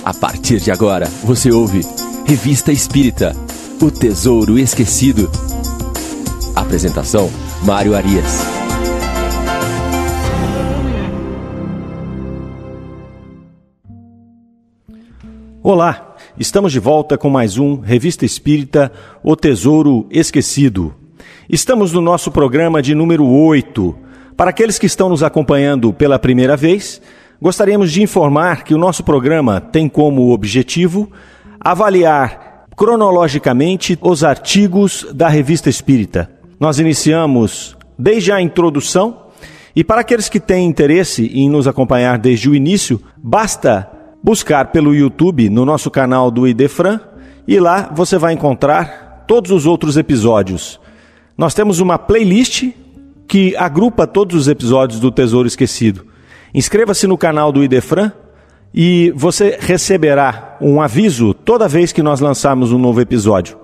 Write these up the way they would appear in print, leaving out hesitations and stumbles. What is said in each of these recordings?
A partir de agora, você ouve Revista Espírita, O Tesouro Esquecido. Apresentação, Mário Arias. Olá, estamos de volta com mais um Revista Espírita, O Tesouro Esquecido. Estamos no nosso programa de número 8. Para aqueles que estão nos acompanhando pela primeira vez, gostaríamos de informar que o nosso programa tem como objetivo avaliar cronologicamente os artigos da Revista Espírita. Nós iniciamos desde a introdução e para aqueles que têm interesse em nos acompanhar desde o início, basta buscar pelo YouTube no nosso canal do Idefran e lá você vai encontrar todos os outros episódios. Nós temos uma playlist que agrupa todos os episódios do Tesouro Esquecido. Inscreva-se no canal do Idefran e você receberá um aviso toda vez que nós lançarmos um novo episódio.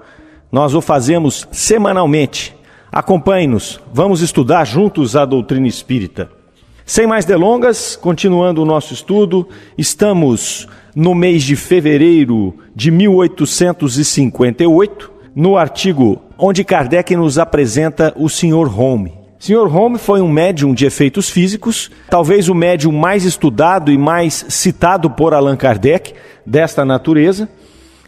Nós o fazemos semanalmente. Acompanhe-nos, vamos estudar juntos a doutrina espírita. Sem mais delongas, continuando o nosso estudo, estamos no mês de fevereiro de 1858, no artigo onde Kardec nos apresenta o Sr. Home. Sr. Home foi um médium de efeitos físicos, talvez o médium mais estudado e mais citado por Allan Kardec, desta natureza.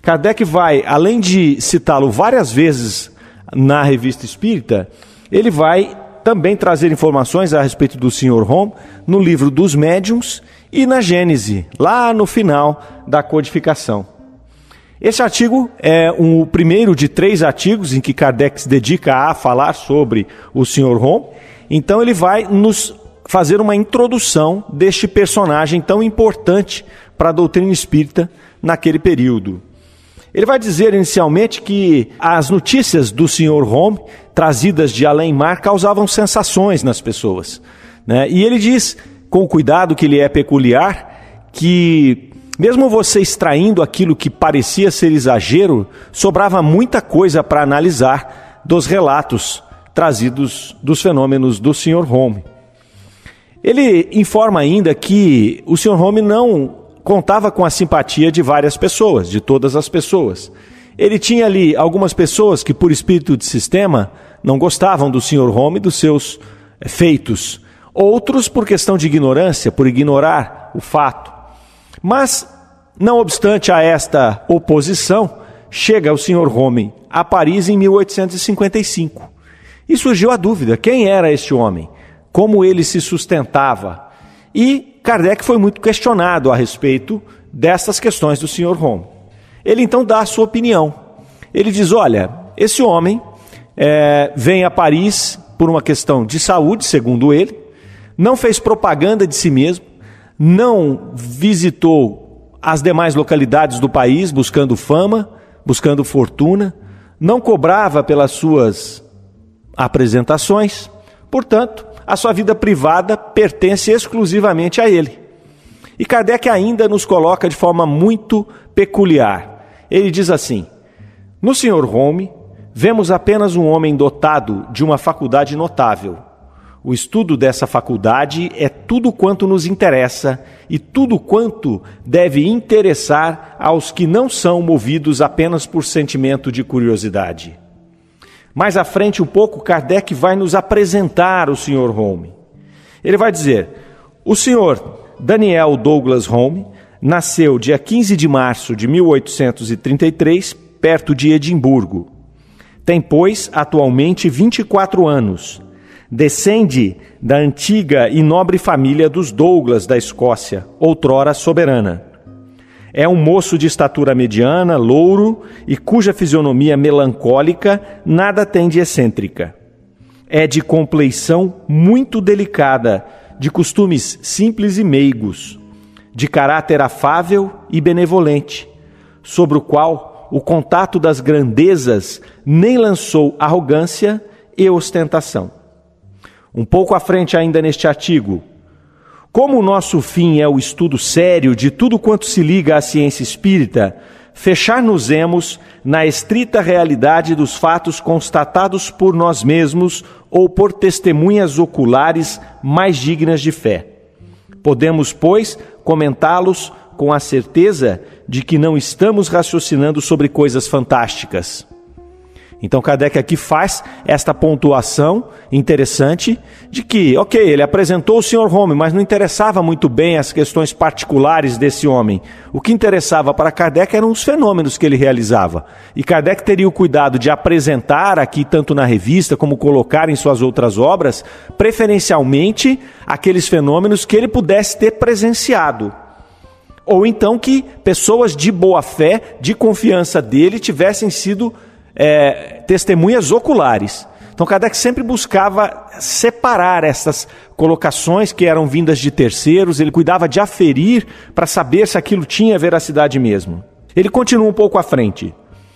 Kardec vai, além de citá-lo várias vezes na Revista Espírita, ele vai também trazer informações a respeito do Sr. Home no livro dos Médiuns e na Gênese, lá no final da codificação. Esse artigo é o primeiro de 3 artigos em que Kardec se dedica a falar sobre o Sr. Home. Então ele vai nos fazer uma introdução deste personagem tão importante para a doutrina espírita naquele período. Ele vai dizer inicialmente que as notícias do Sr. Home, trazidas de além-mar, causavam sensações nas pessoas, né? E ele diz, com o cuidado que lhe é peculiar, que mesmo você extraindo aquilo que parecia ser exagero, sobrava muita coisa para analisar dos relatos trazidos dos fenômenos do Sr. Home. Ele informa ainda que o Sr. Home não contava com a simpatia de várias pessoas, de todas as pessoas. Ele tinha ali algumas pessoas que, por espírito de sistema, não gostavam do Sr. Home e dos seus feitos. Outros por questão de ignorância, por ignorar o fato. Mas, não obstante a esta oposição, chega o Sr. Home a Paris em 1855. E surgiu a dúvida, quem era este homem? Como ele se sustentava? E Kardec foi muito questionado a respeito dessas questões do Sr. Home. Ele então dá a sua opinião. Ele diz, olha, esse homem vem a Paris por uma questão de saúde, segundo ele, não fez propaganda de si mesmo, não visitou as demais localidades do país buscando fama, buscando fortuna, não cobrava pelas suas apresentações, portanto, a sua vida privada pertence exclusivamente a ele. E Kardec ainda nos coloca de forma muito peculiar. Ele diz assim, no Sr. Home, vemos apenas um homem dotado de uma faculdade notável. O estudo dessa faculdade é tudo quanto nos interessa e tudo quanto deve interessar aos que não são movidos apenas por sentimento de curiosidade. Mais à frente um pouco, Kardec vai nos apresentar o Sr. Home. Ele vai dizer, o Sr. Daniel Douglas Home nasceu dia 15 de março de 1833, perto de Edimburgo. Tem, pois, atualmente 24 anos. Descende da antiga e nobre família dos Douglas da Escócia, outrora soberana. É um moço de estatura mediana, louro, e cuja fisionomia melancólica nada tem de excêntrica. É de compleição muito delicada, de costumes simples e meigos, de caráter afável e benevolente, sobre o qual o contato das grandezas nem lançou arrogância e ostentação. Um pouco à frente ainda neste artigo, como o nosso fim é o estudo sério de tudo quanto se liga à ciência espírita, fechar-nos-emos na estrita realidade dos fatos constatados por nós mesmos ou por testemunhas oculares mais dignas de fé. Podemos, pois, comentá-los com a certeza de que não estamos raciocinando sobre coisas fantásticas. Então Kardec aqui faz esta pontuação interessante de que, ok, ele apresentou o Sr. Home, mas não interessava muito bem as questões particulares desse homem. O que interessava para Kardec eram os fenômenos que ele realizava. E Kardec teria o cuidado de apresentar aqui, tanto na revista como colocar em suas outras obras, preferencialmente aqueles fenômenos que ele pudesse ter presenciado. Ou então que pessoas de boa fé, de confiança dele, tivessem sido testemunhas oculares. Então Kardec sempre buscava separar essas colocações que eram vindas de terceiros, ele cuidava de aferir para saber se aquilo tinha veracidade mesmo. Ele continua um pouco à frente.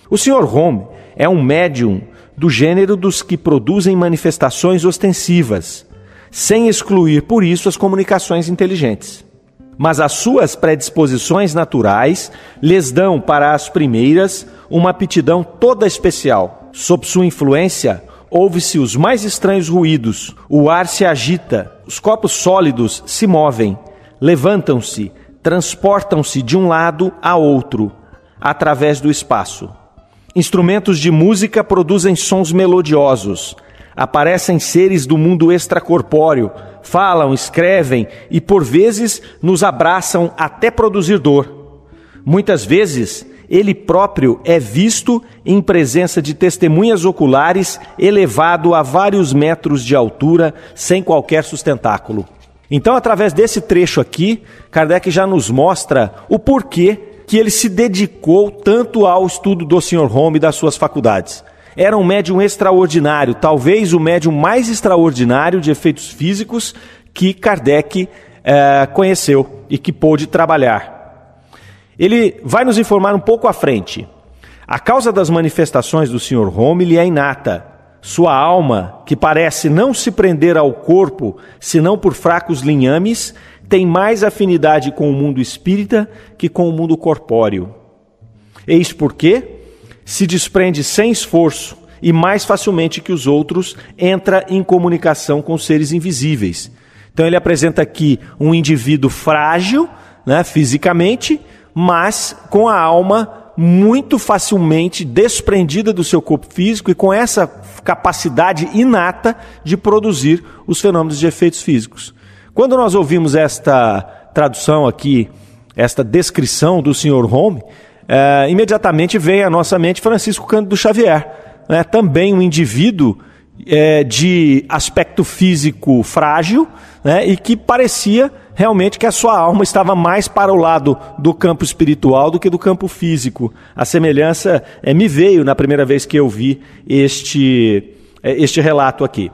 O Sr. Home é um médium do gênero dos que produzem manifestações ostensivas, sem excluir por isso as comunicações inteligentes. Mas as suas predisposições naturais lhes dão para as primeiras uma aptidão toda especial. Sob sua influência, ouve-se os mais estranhos ruídos, o ar se agita, os corpos sólidos se movem, levantam-se, transportam-se de um lado a outro, através do espaço. Instrumentos de música produzem sons melodiosos, aparecem seres do mundo extracorpóreo, falam, escrevem e por vezes nos abraçam até produzir dor. Muitas vezes ele próprio é visto em presença de testemunhas oculares, elevado a vários metros de altura, sem qualquer sustentáculo. Então, através desse trecho aqui, Kardec já nos mostra o porquê que ele se dedicou tanto ao estudo do Sr. Home e das suas faculdades. Era um médium extraordinário, talvez o médium mais extraordinário de efeitos físicos que Kardec conheceu e que pôde trabalhar. Ele vai nos informar um pouco à frente. A causa das manifestações do Sr. Home lhe é inata. Sua alma, que parece não se prender ao corpo, senão por fracos linhames, tem mais afinidade com o mundo espírita que com o mundo corpóreo. Eis porque se desprende sem esforço e mais facilmente que os outros entra em comunicação com seres invisíveis. Então ele apresenta aqui um indivíduo frágil, fisicamente, mas com a alma muito facilmente desprendida do seu corpo físico e com essa capacidade inata de produzir os fenômenos de efeitos físicos. Quando nós ouvimos esta tradução aqui, esta descrição do Sr. Home, imediatamente vem à nossa mente Francisco Cândido Xavier, também um indivíduo de aspecto físico frágil, e que parecia realmente que a sua alma estava mais para o lado do campo espiritual do que do campo físico. A semelhança me veio na primeira vez que eu vi este relato aqui.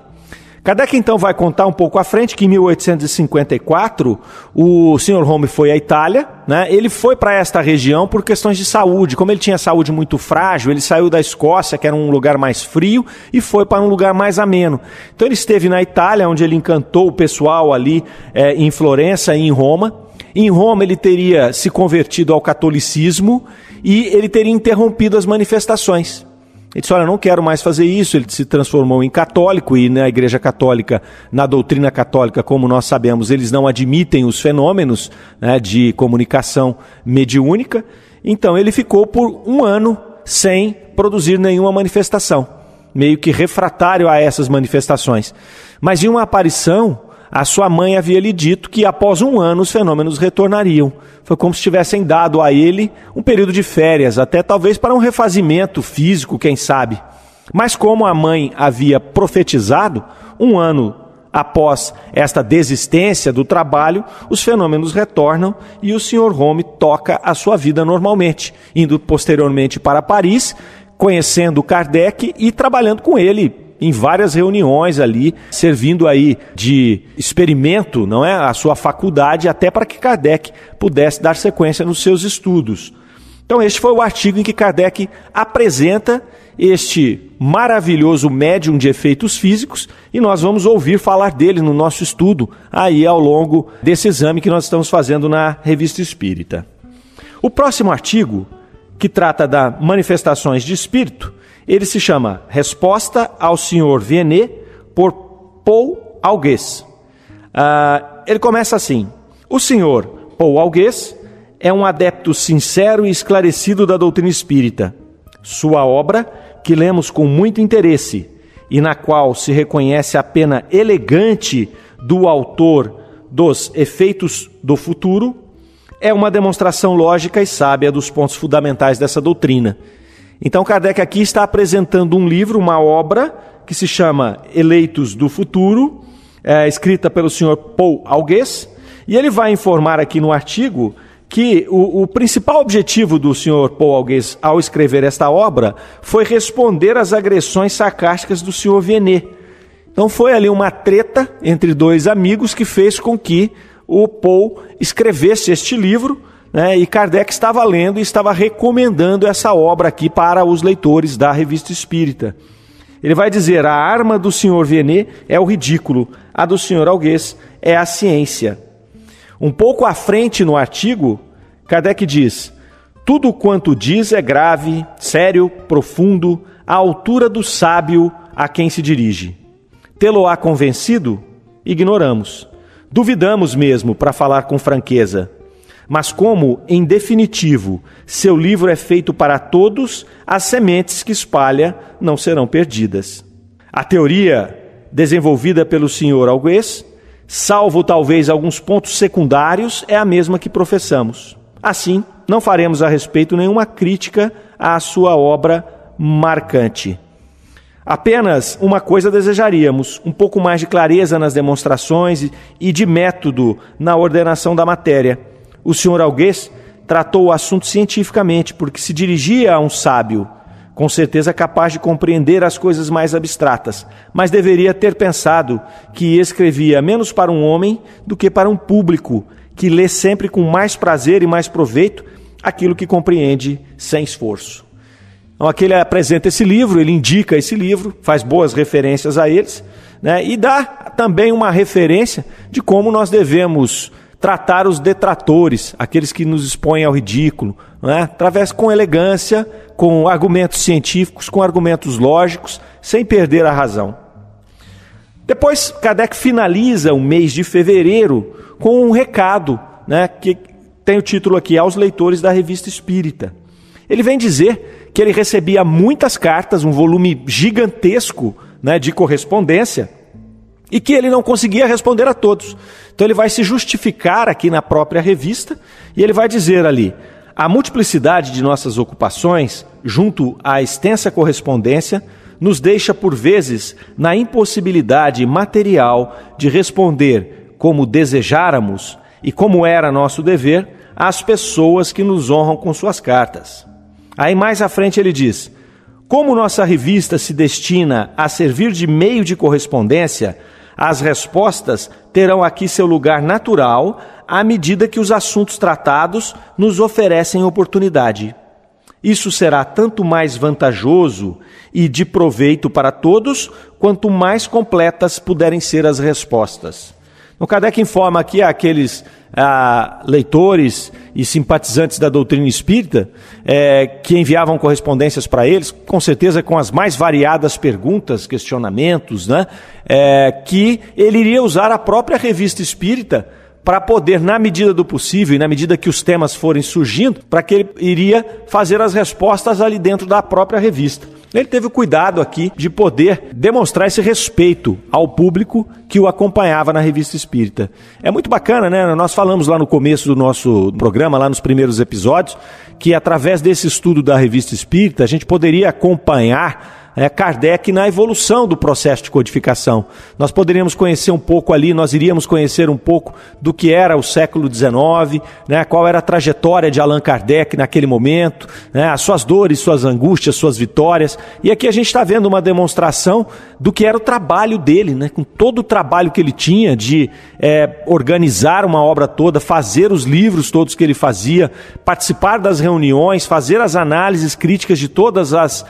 Kardec então vai contar um pouco à frente que em 1854 o Sr. Home foi à Itália, ele foi para esta região por questões de saúde. Como ele tinha saúde muito frágil, ele saiu da Escócia, que era um lugar mais frio, e foi para um lugar mais ameno. Então ele esteve na Itália, onde ele encantou o pessoal ali em Florença e em Roma. Em Roma ele teria se convertido ao catolicismo e ele teria interrompido as manifestações. Ele disse, olha, não quero mais fazer isso. Ele se transformou em católico e na Igreja Católica, na doutrina católica, como nós sabemos, eles não admitem os fenômenos de comunicação mediúnica. Então ele ficou por um ano sem produzir nenhuma manifestação, meio que refratário a essas manifestações. Mas em uma aparição, a sua mãe havia lhe dito que após um ano os fenômenos retornariam. Foi como se tivessem dado a ele um período de férias, até talvez para um refazimento físico, quem sabe. Mas como a mãe havia profetizado, um ano após esta desistência do trabalho, os fenômenos retornam e o Sr. Home toca a sua vida normalmente, indo posteriormente para Paris, conhecendo Kardec e trabalhando com ele em várias reuniões ali, servindo aí de experimento, a sua faculdade, até para que Kardec pudesse dar sequência nos seus estudos. Então este foi o artigo em que Kardec apresenta este maravilhoso médium de efeitos físicos e nós vamos ouvir falar dele no nosso estudo aí ao longo desse exame que nós estamos fazendo na Revista Espírita. O próximo artigo, que trata das manifestações de espírito, ele se chama Resposta ao Sr. Viennet por Paul Augues. Ele começa assim: o Sr. Paul Augues é um adepto sincero e esclarecido da doutrina espírita. Sua obra, que lemos com muito interesse e na qual se reconhece a pena elegante do autor dos Efeitos do Futuro, é uma demonstração lógica e sábia dos pontos fundamentais dessa doutrina. Então Kardec aqui está apresentando um livro, uma obra, que se chama Eleitos do Futuro, escrita pelo Sr. Paul Augues, e ele vai informar aqui no artigo que o principal objetivo do Sr. Paul Augues ao escrever esta obra foi responder às agressões sarcásticas do Sr. Viennet. Então foi ali uma treta entre dois amigos que fez com que o Paul escrevesse este livro, né, e Kardec estava lendo e estava recomendando essa obra aqui para os leitores da Revista Espírita. Ele vai dizer: a arma do Sr. Viennet é o ridículo, a do Sr. Augues é a ciência. Um pouco à frente no artigo, Kardec diz: tudo quanto diz é grave, sério, profundo, à altura do sábio a quem se dirige. Tê-lo-á convencido? Ignoramos. Duvidamos mesmo, para falar com franqueza. Mas como, em definitivo, seu livro é feito para todos, as sementes que espalha não serão perdidas. A teoria desenvolvida pelo Sr. Augues, salvo talvez alguns pontos secundários, é a mesma que professamos. Assim, não faremos a respeito nenhuma crítica à sua obra marcante. Apenas uma coisa desejaríamos: um pouco mais de clareza nas demonstrações e de método na ordenação da matéria. O Sr. Augues tratou o assunto cientificamente, porque se dirigia a um sábio, com certeza capaz de compreender as coisas mais abstratas, mas deveria ter pensado que escrevia menos para um homem do que para um público, que lê sempre com mais prazer e mais proveito aquilo que compreende sem esforço. Então aqui ele apresenta esse livro, ele indica esse livro, faz boas referências a eles, né, e dá também uma referência de como nós devemos tratar os detratores, aqueles que nos expõem ao ridículo, né, através com elegância, com argumentos científicos, com argumentos lógicos, sem perder a razão. Depois, Kardec finaliza o mês de fevereiro com um recado, né, que tem o título aqui: aos leitores da Revista Espírita. Ele vem dizer que ele recebia muitas cartas, um volume gigantesco, né, de correspondência, e que ele não conseguia responder a todos. Então ele vai se justificar aqui na própria revista, e ele vai dizer ali: a multiplicidade de nossas ocupações, junto à extensa correspondência, nos deixa por vezes na impossibilidade material de responder como desejáramos e como era nosso dever às pessoas que nos honram com suas cartas. Aí mais à frente ele diz: como nossa revista se destina a servir de meio de correspondência, as respostas terão aqui seu lugar natural à medida que os assuntos tratados nos oferecem oportunidade. Isso será tanto mais vantajoso e de proveito para todos, quanto mais completas puderem ser as respostas. O Kardec informa aqui àqueles leitores e simpatizantes da doutrina espírita que enviavam correspondências para eles, com certeza com as mais variadas perguntas, questionamentos, né, que ele iria usar a própria Revista Espírita para poder, na medida do possível e na medida que os temas forem surgindo, para que ele iria fazer as respostas ali dentro da própria revista. Ele teve o cuidado aqui de poder demonstrar esse respeito ao público que o acompanhava na Revista Espírita. É muito bacana, né? Nós falamos lá no começo do nosso programa, lá nos primeiros episódios, que através desse estudo da Revista Espírita, a gente poderia acompanhar Kardec na evolução do processo de codificação. Nós poderíamos conhecer um pouco ali, nós iríamos conhecer um pouco do que era o século XIX, né, qual era a trajetória de Allan Kardec naquele momento, né, as suas dores, suas angústias, suas vitórias. E aqui a gente está vendo uma demonstração do que era o trabalho dele, né, com todo o trabalho que ele tinha de organizar uma obra toda, fazer os livros todos que ele fazia, participar das reuniões, fazer as análises críticas de todas as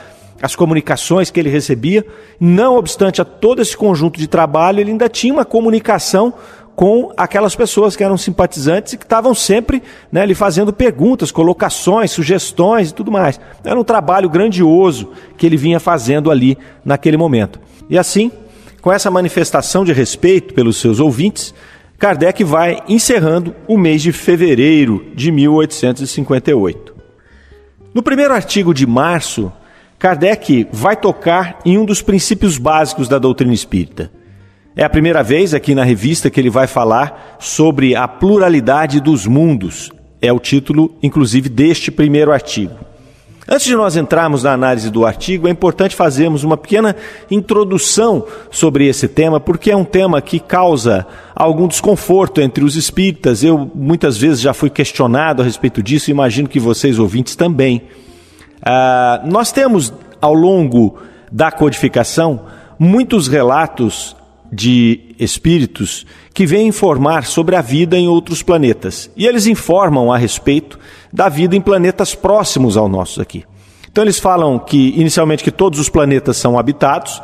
comunicações que ele recebia. Não obstante a todo esse conjunto de trabalho, ele ainda tinha uma comunicação com aquelas pessoas que eram simpatizantes e que estavam sempre, né, lhe fazendo perguntas, colocações, sugestões e tudo mais. Era um trabalho grandioso que ele vinha fazendo ali naquele momento. E assim, com essa manifestação de respeito pelos seus ouvintes, Kardec vai encerrando o mês de fevereiro de 1858. No primeiro artigo de março, Kardec vai tocar em um dos princípios básicos da doutrina espírita. É a primeira vez aqui na revista que ele vai falar sobre a pluralidade dos mundos. É o título, inclusive, deste primeiro artigo. Antes de nós entrarmos na análise do artigo, é importante fazermos uma pequena introdução sobre esse tema, porque é um tema que causa algum desconforto entre os espíritas. Eu muitas vezes já fui questionado a respeito disso, imagino que vocês ouvintes também. Nós temos, ao longo da codificação, muitos relatos de espíritos que vêm informar sobre a vida em outros planetas. E eles informam a respeito da vida em planetas próximos ao nosso aqui. Então eles falam que, inicialmente, que todos os planetas são habitados,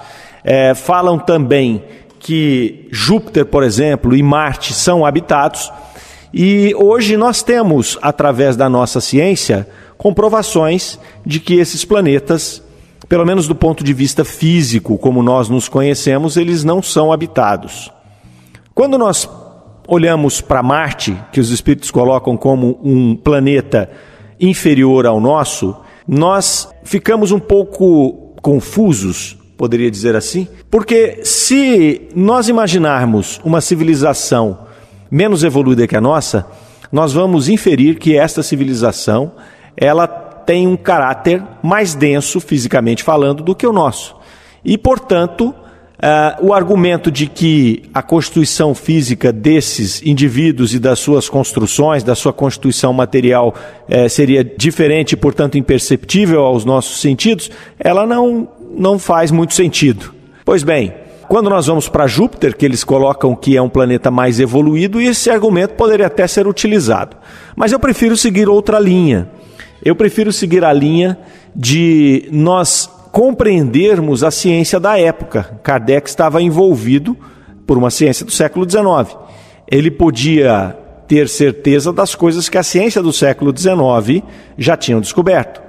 falam também que Júpiter, por exemplo, e Marte são habitados, e hoje nós temos, através da nossa ciência, comprovações de que esses planetas, pelo menos do ponto de vista físico, como nós nos conhecemos, eles não são habitados. Quando nós olhamos para Marte, que os espíritos colocam como um planeta inferior ao nosso, nós ficamos um pouco confusos, poderia dizer assim, porque se nós imaginarmos uma civilização menos evoluída que a nossa, nós vamos inferir que esta civilização, ela tem um caráter mais denso, fisicamente falando, do que o nosso. E, portanto, o argumento de que a constituição física desses indivíduos e das suas construções, da sua constituição material, seria diferente e, portanto, imperceptível aos nossos sentidos, ela não faz muito sentido. Pois bem, quando nós vamos para Júpiter, que eles colocam que é um planeta mais evoluído, esse argumento poderia até ser utilizado. Mas eu prefiro seguir outra linha. Eu prefiro seguir a linha de nós compreendermos a ciência da época. Kardec estava envolvido por uma ciência do século XIX. Ele podia ter certeza das coisas que a ciência do século XIX já tinha descoberto.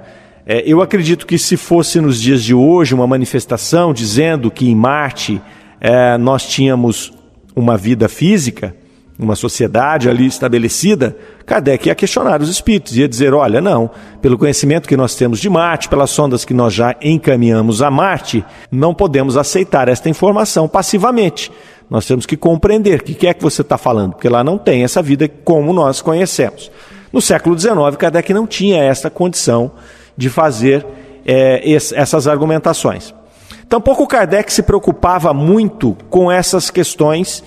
Eu acredito que se fosse nos dias de hoje uma manifestação dizendo que em Marte nós tínhamos uma vida física, uma sociedade ali estabelecida, Kardec ia questionar os espíritos, ia dizer, olha, não, pelo conhecimento que nós temos de Marte, pelas sondas que nós já encaminhamos a Marte, não podemos aceitar esta informação passivamente. Nós temos que compreender o que é que você está falando, porque lá não tem essa vida como nós conhecemos. No século XIX, Kardec não tinha essa condição de fazer essas argumentações. Tampouco Kardec se preocupava muito com essas questões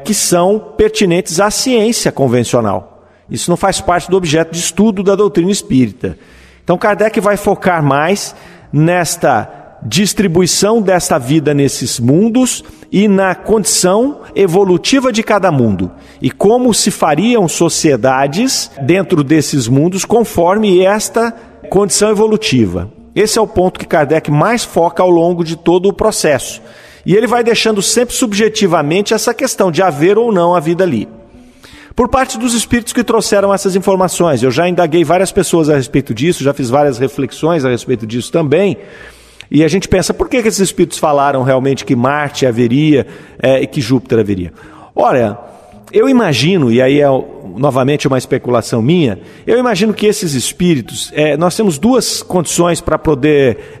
que são pertinentes à ciência convencional. Isso não faz parte do objeto de estudo da doutrina espírita. Então Kardec vai focar mais nesta distribuição desta vida nesses mundos e na condição evolutiva de cada mundo. E como se fariam sociedades dentro desses mundos conforme esta condição evolutiva. Esse é o ponto que Kardec mais foca ao longo de todo o processo. E ele vai deixando sempre subjetivamente essa questão de haver ou não a vida ali. Por parte dos espíritos que trouxeram essas informações, eu já indaguei várias pessoas a respeito disso, já fiz várias reflexões a respeito disso também, e a gente pensa, por que esses espíritos falaram realmente que Marte haveria e que Júpiter haveria? Olha, eu imagino, e aí é novamente uma especulação minha, eu imagino que esses espíritos, nós temos duas condições para poder,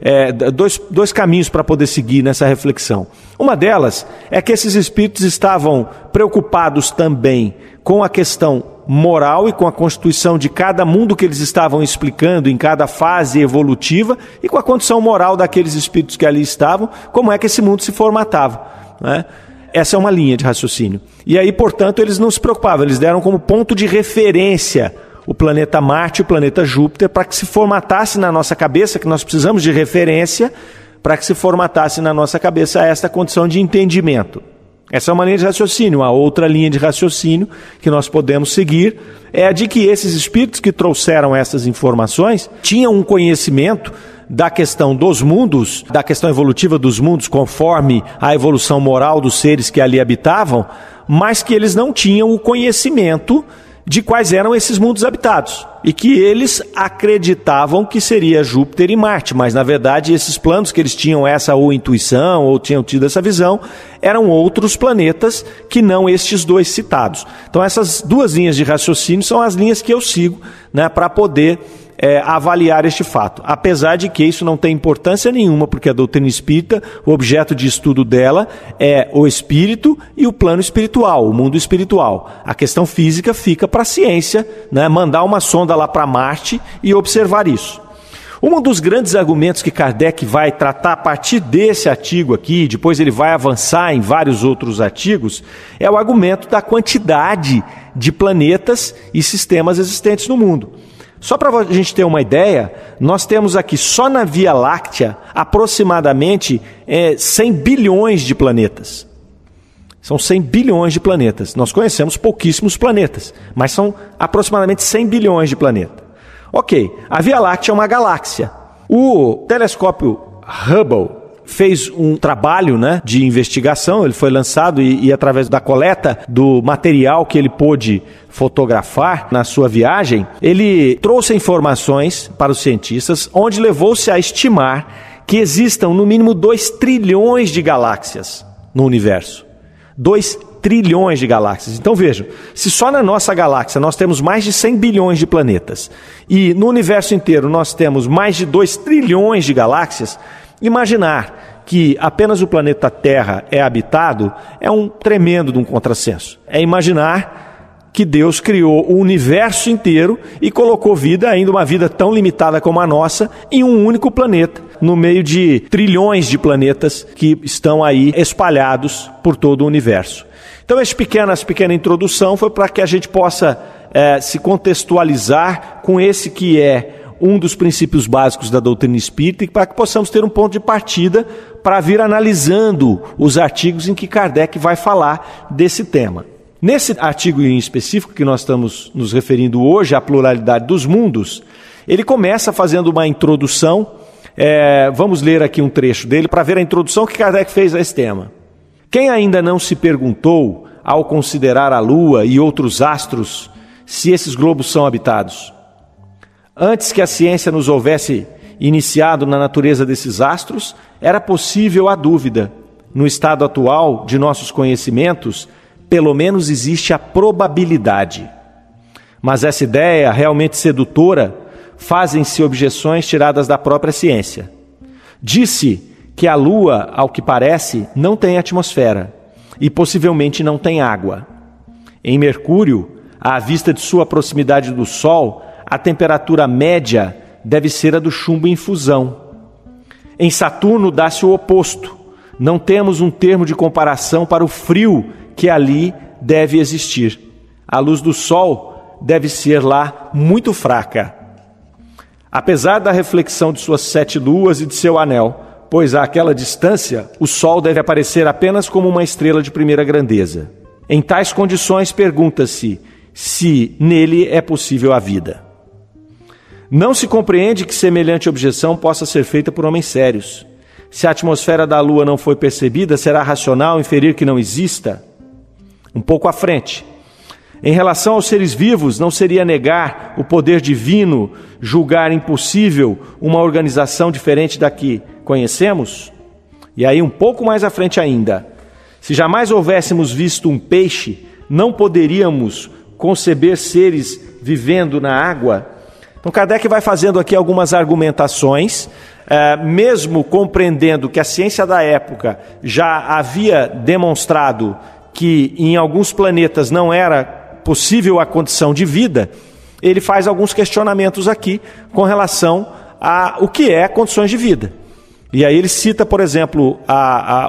dois caminhos para poder seguir nessa reflexão. Uma delas é que esses espíritos estavam preocupados também com a questão moral e com a constituição de cada mundo que eles estavam explicando em cada fase evolutiva e com a condição moral daqueles espíritos que ali estavam, como é que esse mundo se formatava, né? Essa é uma linha de raciocínio. E aí, portanto, eles não se preocupavam, eles deram como ponto de referência o planeta Marte e o planeta Júpiter para que se formatasse na nossa cabeça, que nós precisamos de referência, para que se formatasse na nossa cabeça esta condição de entendimento. Essa é uma linha de raciocínio. A outra linha de raciocínio que nós podemos seguir é a de que esses espíritos que trouxeram essas informações tinham um conhecimento da questão dos mundos, da questão evolutiva dos mundos, conforme a evolução moral dos seres que ali habitavam, mas que eles não tinham o conhecimento de quais eram esses mundos habitados. e que eles acreditavam que seria Júpiter e Marte, mas na verdade esses planos que eles tinham essa ou intuição ou tinham tido essa visão eram outros planetas que não estes dois citados. Então essas duas linhas de raciocínio são as linhas que eu sigo, né, para poder avaliar este fato, apesar de que isso não tem importância nenhuma, porque a doutrina espírita, o objeto de estudo dela é o espírito e o plano espiritual, o mundo espiritual. A questão física fica para a ciência, né, mandar uma sonda lá para Marte e observar isso. Um dos grandes argumentos que Kardec vai tratar a partir desse artigo aqui, depois ele vai avançar em vários outros artigos, é o argumento da quantidade de planetas e sistemas existentes no mundo. Só para a gente ter uma ideia, nós temos aqui só na Via Láctea aproximadamente 100 bilhões de planetas. São 100 bilhões de planetas. Nós conhecemos pouquíssimos planetas, mas são aproximadamente 100 bilhões de planetas. Ok, a Via Láctea é uma galáxia. O telescópio Hubble fez um trabalho, né, de investigação, ele foi lançado e através da coleta do material que ele pôde fotografar na sua viagem, ele trouxe informações para os cientistas, onde levou-se a estimar que existam no mínimo 2 trilhões de galáxias no universo. 2 trilhões de galáxias. Então vejam, se só na nossa galáxia nós temos mais de 100 bilhões de planetas e no universo inteiro nós temos mais de 2 trilhões de galáxias, imaginar que apenas o planeta Terra é habitado é um tremendo de um contrassenso. É imaginar que Deus criou o universo inteiro e colocou vida, ainda uma vida tão limitada como a nossa, em um único planeta, no meio de trilhões de planetas que estão aí espalhados por todo o universo. Então essa pequena introdução foi para que a gente possa se contextualizar com esse que é um dos princípios básicos da doutrina espírita e para que possamos ter um ponto de partida para vir analisando os artigos em que Kardec vai falar desse tema. Nesse artigo em específico que nós estamos nos referindo hoje, a pluralidade dos mundos, ele começa fazendo uma introdução, vamos ler aqui um trecho dele para ver a introdução que Kardec fez a esse tema. Quem ainda não se perguntou, ao considerar a Lua e outros astros, se esses globos são habitados? Antes que a ciência nos houvesse iniciado na natureza desses astros, era possível a dúvida. No estado atual de nossos conhecimentos, pelo menos existe a probabilidade. Mas essa ideia realmente sedutora, fazem-se objeções tiradas da própria ciência. Disse que a Lua, ao que parece, não tem atmosfera e possivelmente não tem água. Em Mercúrio, à vista de sua proximidade do Sol, a temperatura média deve ser a do chumbo em fusão. Em Saturno dá-se o oposto. Não temos um termo de comparação para o frio que ali deve existir. A luz do Sol deve ser lá muito fraca. Apesar da reflexão de suas 7 luas e de seu anel, pois àquela distância o Sol deve aparecer apenas como uma estrela de primeira grandeza. Em tais condições pergunta-se se nele é possível a vida. Não se compreende que semelhante objeção possa ser feita por homens sérios. Se a atmosfera da Lua não foi percebida, será racional inferir que não exista? Um pouco à frente. Em relação aos seres vivos, não seria negar o poder divino, julgar impossível uma organização diferente da que conhecemos? E aí um pouco mais à frente ainda. Se jamais houvéssemos visto um peixe, não poderíamos conceber seres vivendo na água? Então Kardec vai fazendo aqui algumas argumentações, mesmo compreendendo que a ciência da época já havia demonstrado que em alguns planetas não era possível a condição de vida, ele faz alguns questionamentos aqui com relação a o que é condições de vida. E aí ele cita, por exemplo,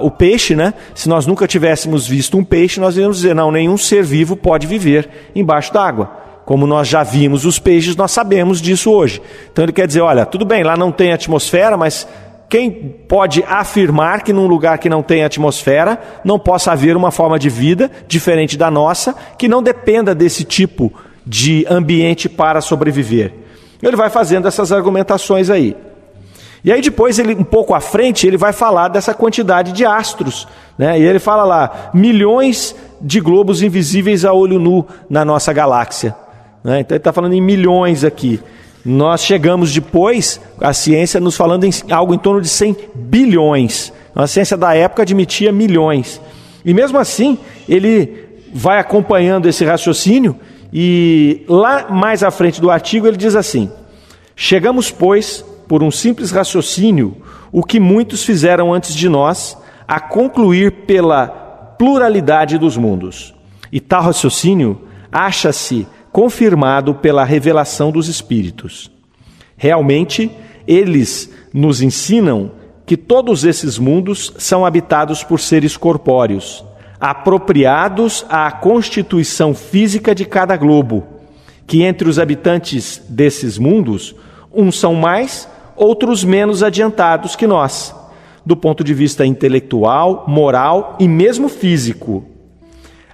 o peixe, né? Se nós nunca tivéssemos visto um peixe, nós iríamos dizer, não, nenhum ser vivo pode viver embaixo d'água. Como nós já vimos os peixes, nós sabemos disso hoje. Então ele quer dizer, olha, tudo bem, lá não tem atmosfera, mas quem pode afirmar que num lugar que não tem atmosfera não possa haver uma forma de vida diferente da nossa, que não dependa desse tipo de ambiente para sobreviver? Ele vai fazendo essas argumentações aí. E aí depois, um pouco à frente, ele vai falar dessa quantidade de astros, né? E ele fala lá, milhões de globos invisíveis a olho nu na nossa galáxia. né? Então ele está falando em milhões aqui. Nós chegamos depois, a ciência nos falando em algo em torno de 100 bilhões. A ciência da época admitia milhões. E mesmo assim, ele vai acompanhando esse raciocínio e lá mais à frente do artigo ele diz assim: chegamos, pois, por um simples raciocínio, o que muitos fizeram antes de nós, a concluir pela pluralidade dos mundos. E tal raciocínio acha-se confirmado pela revelação dos Espíritos. Realmente, eles nos ensinam que todos esses mundos são habitados por seres corpóreos, apropriados à constituição física de cada globo, que entre os habitantes desses mundos, uns são mais, outros menos adiantados que nós, do ponto de vista intelectual, moral e mesmo físico.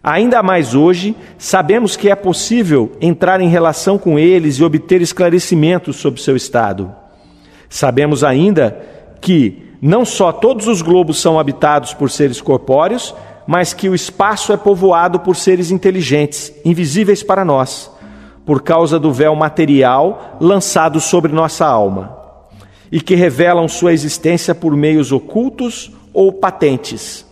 Ainda mais hoje, sabemos que é possível entrar em relação com eles e obter esclarecimentos sobre seu estado. Sabemos ainda que não só todos os globos são habitados por seres corpóreos, mas que o espaço é povoado por seres inteligentes, invisíveis para nós, por causa do véu material lançado sobre nossa alma, e que revelam sua existência por meios ocultos ou patentes.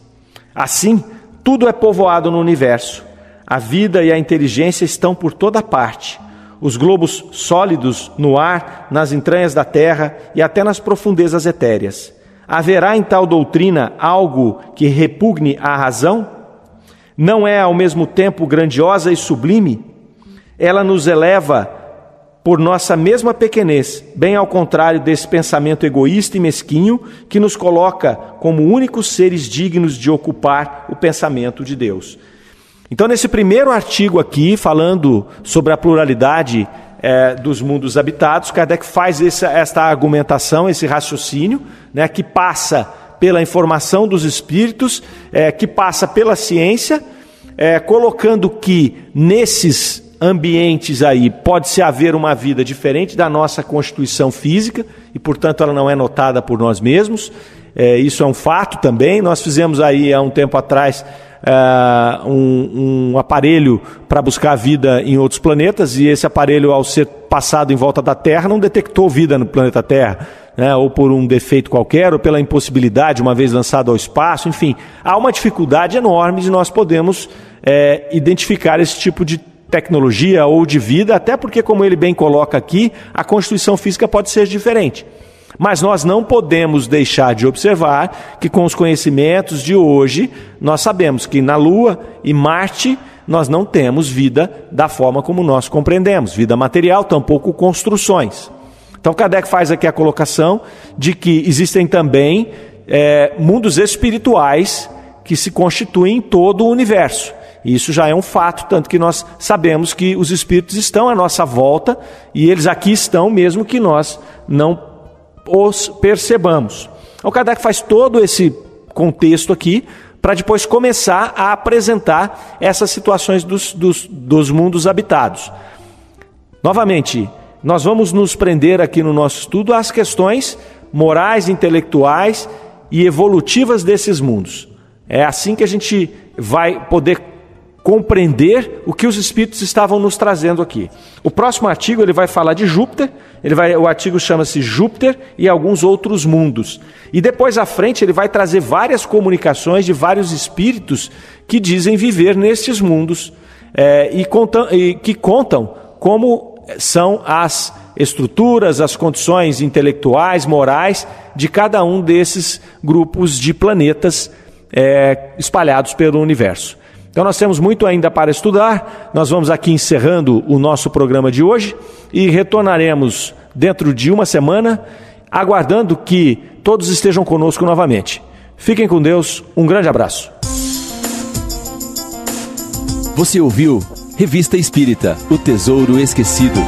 Assim, tudo é povoado no universo. A vida e a inteligência estão por toda parte. Os globos sólidos no ar, nas entranhas da terra e até nas profundezas etéreas. Haverá em tal doutrina algo que repugne à razão? Não é ao mesmo tempo grandiosa e sublime? Ela nos eleva por nossa mesma pequenez, bem ao contrário desse pensamento egoísta e mesquinho que nos coloca como únicos seres dignos de ocupar o pensamento de Deus. Então, nesse primeiro artigo aqui, falando sobre a pluralidade dos mundos habitados, Kardec faz esta argumentação, esse raciocínio, né, que passa pela informação dos espíritos, que passa pela ciência, colocando que nesses ambientes aí pode-se haver uma vida diferente da nossa constituição física e, portanto, ela não é notada por nós mesmos. Isso é um fato também. Nós fizemos aí há um tempo atrás um aparelho para buscar a vida em outros planetas, e esse aparelho, ao ser passado em volta da Terra, não detectou vida no planeta Terra, né? Ou por um defeito qualquer, ou pela impossibilidade, uma vez lançado ao espaço. Enfim, há uma dificuldade enorme de nós podermos identificar esse tipo de tecnologia ou de vida, até porque, como ele bem coloca aqui, a constituição física pode ser diferente. Mas nós não podemos deixar de observar que, com os conhecimentos de hoje, nós sabemos que na Lua e Marte nós não temos vida da forma como nós compreendemos, vida material, tampouco construções. Então Kardec faz aqui a colocação de que existem também mundos espirituais que se constituem em todo o universo. Isso já é um fato, tanto que nós sabemos que os espíritos estão à nossa volta e eles aqui estão mesmo que nós não os percebamos. O Kardec faz todo esse contexto aqui para depois começar a apresentar essas situações dos mundos habitados. Novamente, nós vamos nos prender aqui no nosso estudo às questões morais, intelectuais e evolutivas desses mundos. É assim que a gente vai poder compreender o que os espíritos estavam nos trazendo aqui. O próximo artigo ele vai falar de Júpiter, o artigo chama-se Júpiter e alguns outros mundos. E depois à frente ele vai trazer várias comunicações de vários espíritos que dizem viver nestes mundos e que contam como são as estruturas, as condições intelectuais, morais de cada um desses grupos de planetas espalhados pelo universo. Então nós temos muito ainda para estudar. Nós vamos aqui encerrando o nosso programa de hoje e retornaremos dentro de uma semana, aguardando que todos estejam conosco novamente. Fiquem com Deus, um grande abraço. Você ouviu Revista Espírita, O Tesouro Esquecido.